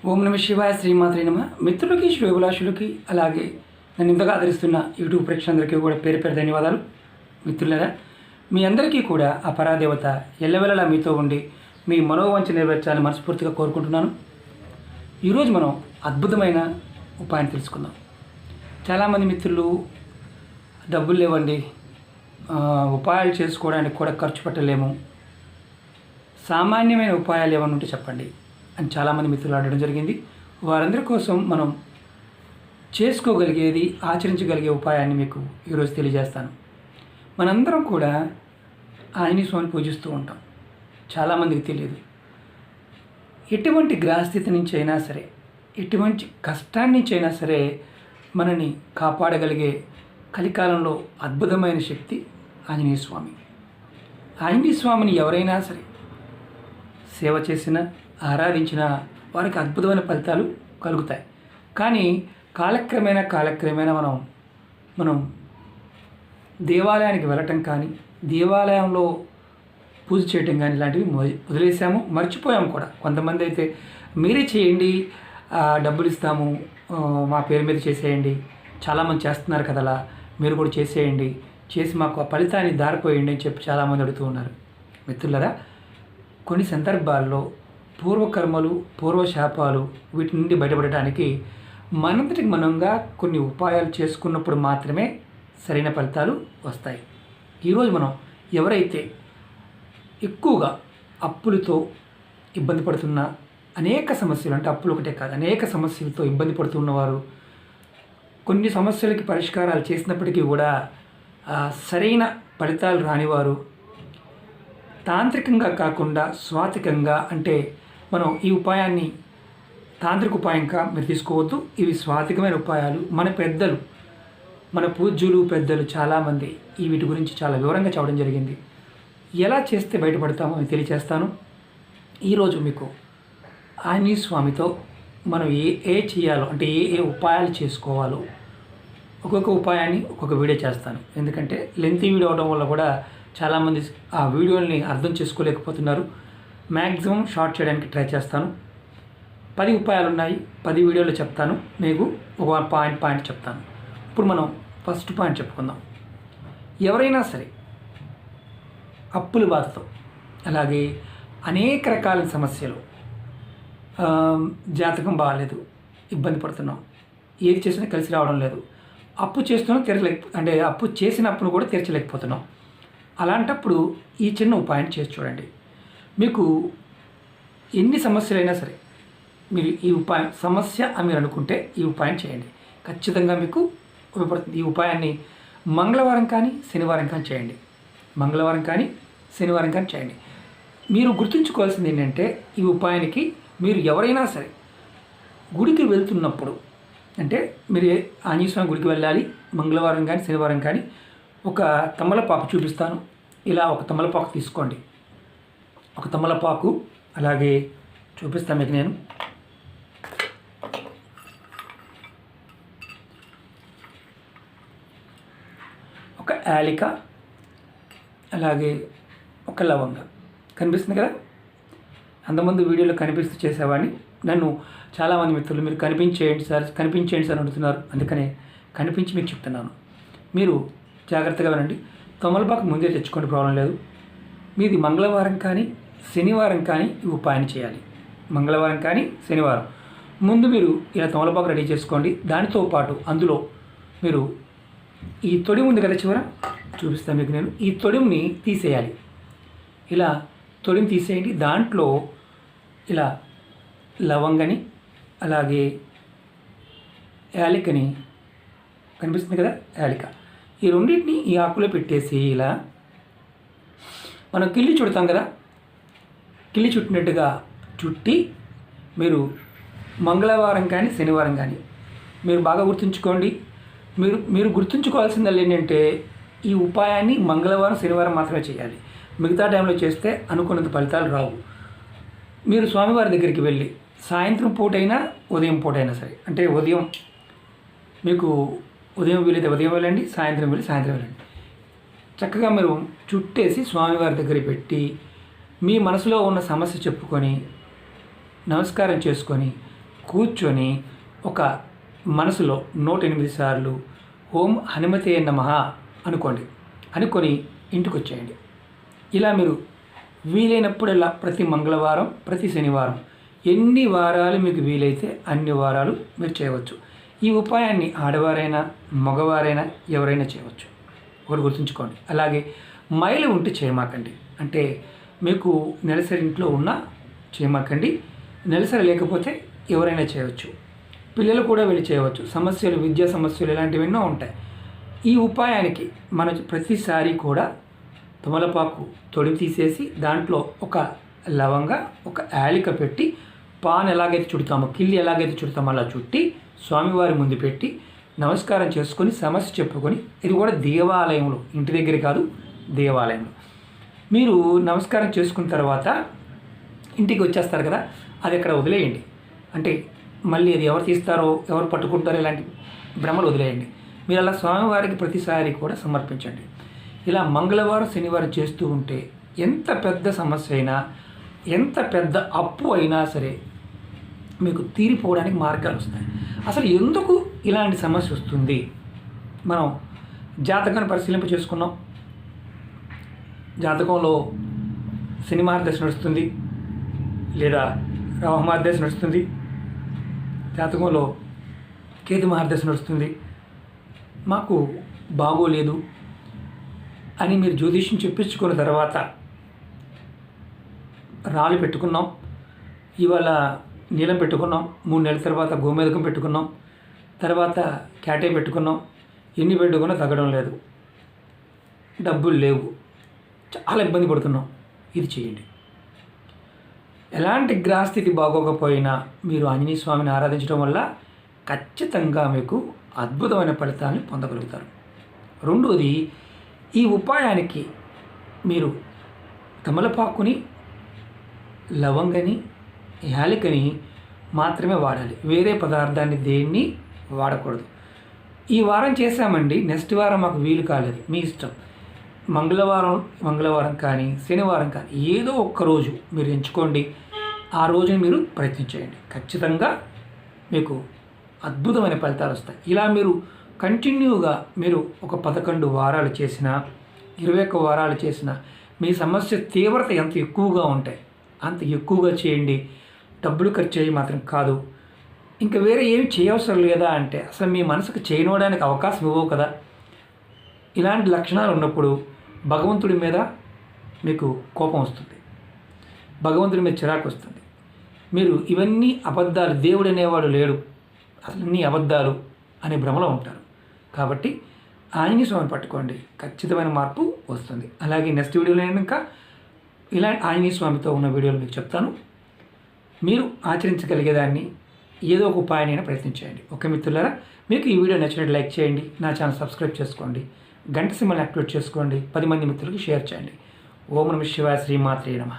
ఓం నమ శివాయ శ్రీమాత్రే నమ. మిత్రులకి శ్రేయోభిలాషులకి అలాగే నన్ను ఇంతగా ఆదరిస్తున్న యూట్యూబ్ ప్రేక్షకులందరికీ కూడా పేరు పేరు ధన్యవాదాలు. మిత్రులారా, మీ అందరికీ కూడా ఆ పరాదేవత ఎల్లవెల్లలా మీతో ఉండి మీ మనోవంచ నెరవేర్చాలని మనస్ఫూర్తిగా కోరుకుంటున్నాను. ఈరోజు మనం అద్భుతమైన ఉపాయాన్ని తెలుసుకుందాం. చాలామంది మిత్రులు డబ్బులు లేవండి, ఉపాయాలు చేసుకోవడానికి కూడా ఖర్చు పెట్టలేము, సామాన్యమైన ఉపాయాలు ఏమన్నా ఉంటే చెప్పండి అని చాలామంది మిత్రులు అడగడం జరిగింది. వారందరి కోసం మనం చేసుకోగలిగేది, ఆచరించగలిగే ఉపాయాన్ని మీకు ఈరోజు తెలియజేస్తాను. మనందరం కూడా ఆంజనేయ స్వామిని పూజిస్తూ ఉంటాం. చాలామందికి తెలియదు. ఎటువంటి గ్రహస్థితి నుంచి అయినా సరే, ఎటువంటి కష్టాన్ని నుంచి అయినా సరే మనని కాపాడగలిగే కలికాలంలో అద్భుతమైన శక్తి ఆంజనేయ స్వామి. ఆంజనేయ స్వామిని ఎవరైనా సరే సేవ చేసిన, ఆరాధించిన వారికి అద్భుతమైన ఫలితాలు కలుగుతాయి. కానీ కాలక్రమేణా మనం దేవాలయానికి వెళ్ళటం కానీ, దేవాలయంలో పూజ చేయటం కానీ ఇలాంటివి వదిలేసాము, మర్చిపోయాము కూడా. కొంతమంది అయితే మీరే చేయండి, డబ్బులు ఇస్తాము, మా పేరు మీద చేసేయండి, చాలామంది చేస్తున్నారు కదలా, మీరు కూడా చేసేయండి, చేసి మాకు ఆ ఫలితాన్ని దారిపోయండి అని చెప్పి చాలామంది అడుగుతూ ఉన్నారు. మిత్రులారా, కొన్ని సందర్భాల్లో పూర్వకర్మలు, పూర్వశాపాలు వీటి నుండి బయటపడటానికి మనంతటికి మనంగా కొన్ని ఉపాయాలు చేసుకున్నప్పుడు మాత్రమే సరైన ఫలితాలు వస్తాయి. ఈరోజు మనం ఎవరైతే ఎక్కువగా అప్పులతో ఇబ్బంది పడుతున్న, అనేక సమస్యలు, అంటే అప్పులు ఒకటే కాదు, అనేక సమస్యలతో ఇబ్బంది పడుతున్నవారు, కొన్ని సమస్యలకి పరిష్కారాలు చేసినప్పటికీ కూడా సరైన ఫలితాలు రానివారు, తాంత్రికంగా కాకుండా స్వాతికంగా, అంటే మనం ఈ ఉపాయాన్ని తాంత్రిక ఉపాయంగా మీరు తీసుకోవద్దు, ఇవి స్వాతికమైన ఉపాయాలు. మన పెద్దలు, మన పూజ్యులు పెద్దలు చాలామంది ఈ వీటి గురించి చాలా వివరంగా చెప్పడం జరిగింది. ఎలా చేస్తే బయటపడతామో అని తెలియచేస్తాను. ఈరోజు మీకు ఆంజనేయ స్వామితో మనం ఏ చేయాలో, అంటే ఏ ఉపాయాలు చేసుకోవాలో ఒక్కొక్క ఉపాయాన్ని ఒక్కొక్క వీడియో చేస్తాను. ఎందుకంటే లెంతీ వీడియో అవడం వల్ల కూడా చాలామంది ఆ వీడియోని అర్థం చేసుకోలేకపోతున్నారు. మ్యాక్సిమం షార్ట్ చేయడానికి ట్రై చేస్తాను. 10 ఉపాయాలు ఉన్నాయి, 10 వీడియోలు చెప్తాను, మీకు ఒక పాయింట్ చెప్తాను. ఇప్పుడు మనం ఫస్ట్ పాయింట్ చెప్పుకుందాం. ఎవరైనా సరే అప్పుల బాధతో, అలాగే అనేక రకాల సమస్యలు, జాతకం బాగాలేదు, ఇబ్బంది పడుతున్నాం, ఏది చేసినా కలిసి రావడం లేదు, అప్పు చేస్తున్నాం అంటే అప్పు చేసినప్పుడు కూడా తీర్చలేకపోతున్నాం, అలాంటప్పుడు ఈ చిన్న ఉపాయం చేసి చూడండి. మీకు ఎన్ని సమస్యలైనా సరే మీరు ఈ ఉపాయం సమస్య అని మీరు అనుకుంటే ఈ ఉపాయం చేయండి, ఖచ్చితంగా మీకు ఉపయోగపడుతుంది. ఈ ఉపాయాన్ని మంగళవారం కానీ శనివారం కానీ చేయండి. మంగళవారం కానీ శనివారం కానీ చేయండి. మీరు గుర్తుంచుకోవాల్సింది ఏంటంటే, ఈ ఉపాయానికి మీరు ఎవరైనా సరే గుడికి వెళ్తున్నప్పుడు, అంటే మీరు ఆంజనేయ స్వామి గుడికి వెళ్ళాలి, మంగళవారం కానీ శనివారం కానీ, ఒక తమలపాకు చూపిస్తాను. ఇలా ఒక తమలపాకు తీసుకోండి. ఒక తమలపాకు అలాగే చూపిస్తాను మీకు నేను. ఒక యాలిక, అలాగే ఒక లవంగ. కనిపిస్తుంది కదా, అంతమంది వీడియోలో కనిపిస్తూ చేసేవాడిని. నన్ను చాలామంది మిత్రులు మీరు కనిపించేయండి సార్ అంటున్నారు. అందుకనే కనిపించి మీకు చెప్తున్నాను. మీరు జాగ్రత్తగా వినండి. తమలపాకు ముందే తెచ్చుకోండి, ప్రాబ్లం లేదు. మీది మంగళవారం కానీ శనివారం కానీ ఈ ఉపాయాన్ని చేయాలి. మంగళవారం కానీ శనివారం ముందు మీరు ఇలా తమలపాకు రెడీ చేసుకోండి. దానితో పాటు అందులో మీరు ఈ తొడిమి ఉంది కదా, చివర చూపిస్తాను మీకు నేను. ఈ తొడిమిని తీసేయాలి. ఇలా తొడిమి తీసేయండి. దాంట్లో ఇలా లవంగని, అలాగే యాలికని, కనిపిస్తుంది కదా యాలిక, ఈ రెండింటిని ఈ ఆకులో పెట్టేసి ఇలా మనం కిల్లి చుడతాం కదా, కిల్లి చుట్టినట్టుగా చుట్టి మీరు మంగళవారం కానీ శనివారం కానీ మీరు బాగా గుర్తుంచుకోండి. మీరు గుర్తుంచుకోవాల్సిందల్లా ఏంటంటే, ఈ ఉపాయాన్ని మంగళవారం శనివారం మాత్రమే చేయాలి. మిగతా టైంలో చేస్తే అనుకున్నంత ఫలితాలు రావు. మీరు స్వామివారి దగ్గరికి వెళ్ళి సాయంత్రం పూటైనా ఉదయం పూటైనా సరే, అంటే ఉదయం మీకు ఉదయం వీలైతే ఉదయం వెళ్ళండి, సాయంత్రం వెళ్ళండి. చక్కగా మీరు చుట్టేసి స్వామివారి దగ్గర పెట్టి మీ మనసులో ఉన్న సమస్య చెప్పుకొని నమస్కారం చేసుకొని కూర్చొని ఒక మనసులో 108 సార్లు ఓం హనుమతే నమః అనుకోండి. అనుకొని ఇంటికి వచ్చేయండి. ఇలా మీరు వీలైనప్పుడల్లా ప్రతి మంగళవారం, ప్రతి శనివారం ఎన్ని వారాలు మీకు వీలైతే అన్ని వారాలు మీరు చేయవచ్చు. ఈ ఉపాయాన్ని ఆడవారైనా మగవారైనా ఎవరైనా చేయవచ్చు. ఒకటి గుర్తుంచుకోండి. అలాగే మైలు ఉంటే చేయమాకండి. అంటే మీకు నెలసరి ఇంట్లో ఉన్నా చేయమాకండి. నెలసరి లేకపోతే ఎవరైనా చేయవచ్చు. పిల్లలు కూడా వెళ్ళి చేయవచ్చు. సమస్యలు, విద్యా సమస్యలు ఇలాంటివి ఎన్నో ఉంటాయి. ఈ ఉపాయానికి మనం ప్రతిసారి కూడా తమలపాకు తొడిమి తీసేసి దాంట్లో ఒక లవంగా, ఒక యాలిక పెట్టి పాన్ ఎలాగైతే చుడతామో, కిల్లి ఎలాగైతే చుడతామో అలా చుట్టి స్వామివారి ముందు పెట్టి నమస్కారం చేసుకొని సమస్య చెప్పుకొని, ఇది కూడా దేవాలయంలో, ఇంటి దగ్గర కాదు, దేవాలయంలో మీరు నమస్కారం చేసుకున్న తర్వాత ఇంటికి వచ్చేస్తారు కదా, అది అక్కడ వదిలేయండి. అంటే మళ్ళీ అది ఎవరు తీస్తారో, ఎవరు పట్టుకుంటారో ఇలాంటి భ్రమలు వదిలేయండి. మీరు అలా స్వామివారికి ప్రతిసారి కూడా సమర్పించండి. ఇలా మంగళవారం, శనివారం చేస్తూ ఉంటే ఎంత పెద్ద సమస్య అయినా, ఎంత పెద్ద అప్పు అయినా సరే మీకు తీరిపోవడానికి మార్గాలు వస్తాయి. అసలు ఎందుకు ఇలాంటి సమస్య వస్తుంది? మనం జాతకాన్ని పరిశీలింప చేసుకున్నాం. జాతకంలో శని మహర్దశ నడుస్తుంది, లేదా రాహు మహర్దశ నడుస్తుంది, జాతకంలో కేతు మహర్దశ నడుస్తుంది, మాకు బాగోలేదు అని మీరు జ్యోతిష్యం చెప్పించుకున్న తర్వాత రాళ్ళు పెట్టుకున్నాం, ఇవాళ నీలం పెట్టుకున్నాం, 3 నెలల తర్వాత గోమేదకం పెట్టుకున్నాం, తర్వాత క్యాటే పెట్టుకున్నాం, ఎన్ని పెట్టుకున్నా తగ్గడం లేదు, డబ్బులు లేవు, చాలా ఇబ్బంది పడుతున్నాం. ఇది చేయండి. ఎలాంటి గ్రహస్థితి బాగోకపోయినా మీరు ఆంజనేయ స్వామిని ఆరాధించడం వల్ల ఖచ్చితంగా మీకు అద్భుతమైన ఫలితాన్ని పొందగలుగుతారు. రెండోది, ఈ ఉపాయానికి మీరు తమలపాకుని, లవంగని, యాలకని మాత్రమే వాడాలి. వేరే పదార్థాన్ని దేన్ని వాడకూడదు. ఈ వారం చేశామండి, నెక్స్ట్ వారం మాకు వీలు కాలేదు, మీ ఇష్టం. మంగళవారం కానీ శనివారం కానీ ఏదో ఒక్క రోజు మీరు ఎంచుకోండి. ఆ రోజుని మీరు ప్రయత్నించేయండి. ఖచ్చితంగా మీకు అద్భుతమైన ఫలితాలు వస్తాయి. ఇలా మీరు కంటిన్యూగా మీరు ఒక 11 వారాలు చేసినా, 21 వారాలు చేసినా మీ సమస్య తీవ్రత ఎంత ఎక్కువగా ఉంటాయి అంత ఎక్కువగా చేయండి. డబ్బులు ఖర్చు చేయి మాత్రం కాదు. ఇంకా వేరే ఏమి చేయవసరం లేదా అంటే అసలు మీ మనసుకు చేయనవడానికి అవకాశం ఇవ్వవు కదా. ఇలాంటి లక్షణాలు ఉన్నప్పుడు భగవంతుడి మీద మీకు కోపం వస్తుంది, భగవంతుడి మీద చిరాకు వస్తుంది. మీరు ఇవన్నీ అబద్ధాలు, దేవుడు అనేవాడు లేడు, అసలు అన్నీ అబద్ధాలు అనే భ్రమలో ఉంటారు. కాబట్టి ఆంజనేయ స్వామిని పట్టుకోండి, ఖచ్చితమైన మార్పు వస్తుంది. అలాగే నెక్స్ట్ వీడియోలో నేను ఇంకా ఇలాంటి ఆంజనేయ స్వామితో ఉన్న వీడియోలు మీకు చెప్తాను. మీరు ఆచరించగలిగేదాన్ని ఏదో ఒక ఉపాయాన్ని ప్రయత్నించండి. ఓకే మిత్రులారా, మీకు ఈ వీడియో నచ్చినట్టు లైక్ చేయండి, నా ఛానల్ సబ్స్క్రైబ్ చేసుకోండి, గంట సింబల్ని యాక్టివేట్ చేసుకోండి, 10 మంది మిత్రులకు షేర్ చేయండి. ఓం నమః శివాయ, శ్రీమాత్రే నమః.